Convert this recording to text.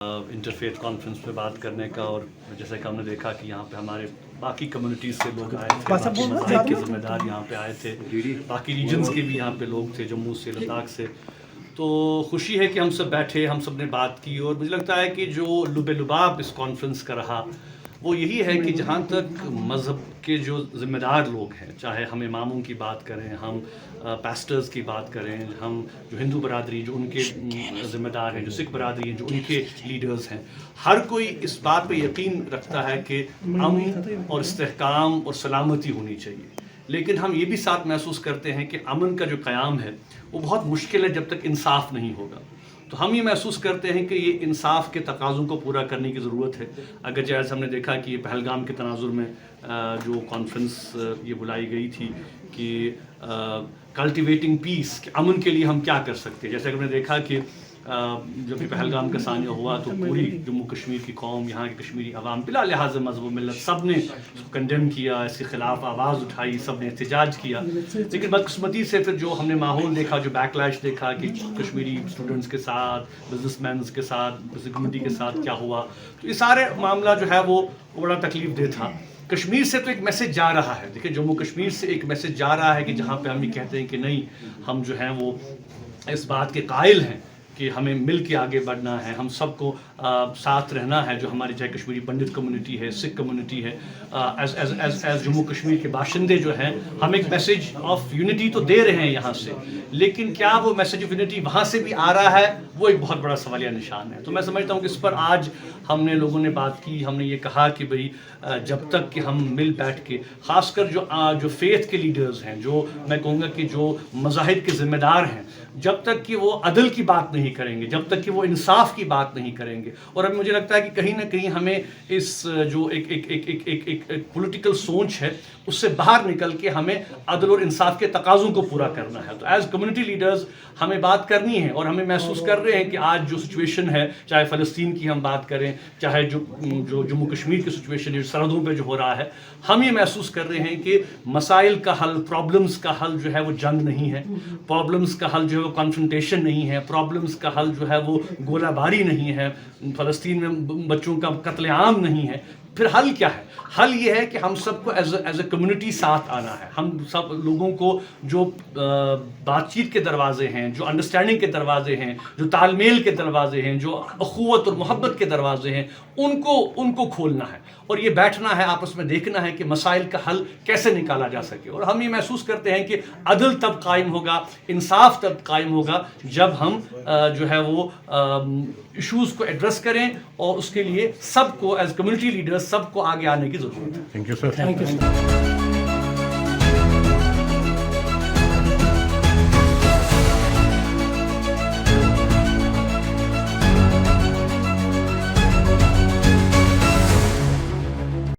Interfaith conference पे बात करने का, और जैसे कि हमने देखा कि यहाँ पे हमारे बाकी कम्युनिटीज़ से लोग आए थे, बाकी मज़ाहिब के ज़िम्मेदार यहाँ पे आए थे, बाकी रीजन्स के भी यहाँ पे लोग थे, जम्मू से, लद्दाख से। तो खुशी है कि हम सब बैठे, हम सब ने बात की, और मुझे लगता है कि जो लुबे-लुबाब इस कॉन्फ्रेंस का रहा वो यही है कि जहाँ तक मज़हब के जो ज़िम्मेदार लोग हैं, चाहे हम इमामों की बात करें, हम पास्टर्स की बात करें, हम जो हिंदू बरादरी जो उनके ज़िम्मेदार हैं, जो सिख बरादरी हैं जो उनके लीडर्स हैं, हर कोई इस बात पे यकीन रखता है कि अमन और इस्तेहकाम और सलामती होनी चाहिए। लेकिन हम ये भी साथ महसूस करते हैं कि अमन का जो क़याम है वो बहुत मुश्किल है जब तक इंसाफ नहीं होगा। तो हम ये महसूस करते हैं कि ये इंसाफ के तकाज़ों को पूरा करने की ज़रूरत है। अगर जैसे हमने देखा कि पहलगाम के तनाजुर में जो कॉन्फ्रेंस ये बुलाई गई थी कि कल्टिवेटिंग पीस, कि अमन के लिए हम क्या कर सकते हैं। जैसे कि हमने देखा कि जब भी पहलगाम का सानिया हुआ तो पूरी जम्मू कश्मीर की कौम, यहाँ की कश्मीरी अवाम बिला लिहाज मज़हब मिलत सब ने इसको कंडेम किया, इसके ख़िलाफ़ आवाज़ उठाई, सब ने एहतजाज किया। लेकिन बदकिस्मती से फिर जो हमने माहौल देखा, जो बैकलैश देखा कि कश्मीरी स्टूडेंट्स के साथ, बिजनेसमैन के साथ, कम्युनिटी के साथ क्या हुआ, तो ये सारे मामला जो है वो बड़ा तकलीफ दे था। कश्मीर से तो एक मैसेज जा रहा है, देखिए जम्मू कश्मीर से एक मैसेज जा रहा है कि जहाँ पे हम ये कहते हैं कि नहीं, हम जो हैं वो इस बात के कायल हैं कि हमें मिल के आगे बढ़ना है, हम सबको साथ रहना है, जो हमारी चाहे कश्मीरी पंडित कम्युनिटी है, सिख कम्युनिटी है, एज जम्मू कश्मीर के बाशिंदे जो हैं, हम एक मैसेज ऑफ यूनिटी तो दे रहे हैं यहाँ से, लेकिन क्या वो मैसेज ऑफ यूनिटी वहाँ से भी आ रहा है, वो एक बहुत बड़ा सवालिया निशान है। तो मैं समझता हूँ कि इस पर आज हमने लोगों ने बात की, हमने ये कहा कि भाई जब तक कि हम मिल बैठ के, ख़ासकर जो फेथ के लीडर्स हैं, जो मैं कहूँगा कि जो मज़ाहिब के ज़िम्मेदार हैं, जब तक कि वो अदल की बात नहीं करेंगे, जब तक कि वो इंसाफ की बात नहीं करेंगे, और अब मुझे लगता है कि कहीं ना कहीं हमें इस जो एक पॉलिटिकल सोच है उससे बाहर निकल के हमें अदल और इंसाफ के तकाज़ों को पूरा करना है। तो एज कम्युनिटी लीडर्स हमें बात करनी है, और हमें महसूस कर रहे हैं कि आज जो सिचुएशन है, चाहे फ़लस्तीन की हम बात करें, चाहे जो जम्मू कश्मीर की सिचुएशन है, सरहदों पे जो हो रहा है, हम ये महसूस कर रहे हैं कि मसाइल का हल, प्रॉब्लम्स का हल जो है वो जंग नहीं है, प्रॉब्लम्स का हल जो है वो कॉन्फ्रंटेशन नहीं है, प्रॉब्लम्स का हल जो है वो गोलाबारी नहीं है, फ़लस्तीन में बच्चों का कत्लेआम नहीं है। फिर हल क्या है? हल ये है कि हम सबको एज ए कम्युनिटी साथ आना है। हम सब लोगों को जो बातचीत के दरवाजे हैं, जो अंडरस्टैंडिंग के दरवाजे हैं, जो तालमेल के दरवाजे हैं, जो अखुवत और मोहब्बत के दरवाजे हैं, उनको खोलना है, और ये बैठना है, आपस में देखना है कि मसाइल का हल कैसे निकाला जा सके। और हम ये महसूस करते हैं कि अदल तब कायम होगा, इंसाफ तब कायम होगा जब हम जो है वो इश्यूज़ को एड्रेस करें, और उसके लिए सबको एज कम्युनिटी लीडर्स सबको आगे आने की ज़रूरत है। Thank you sir.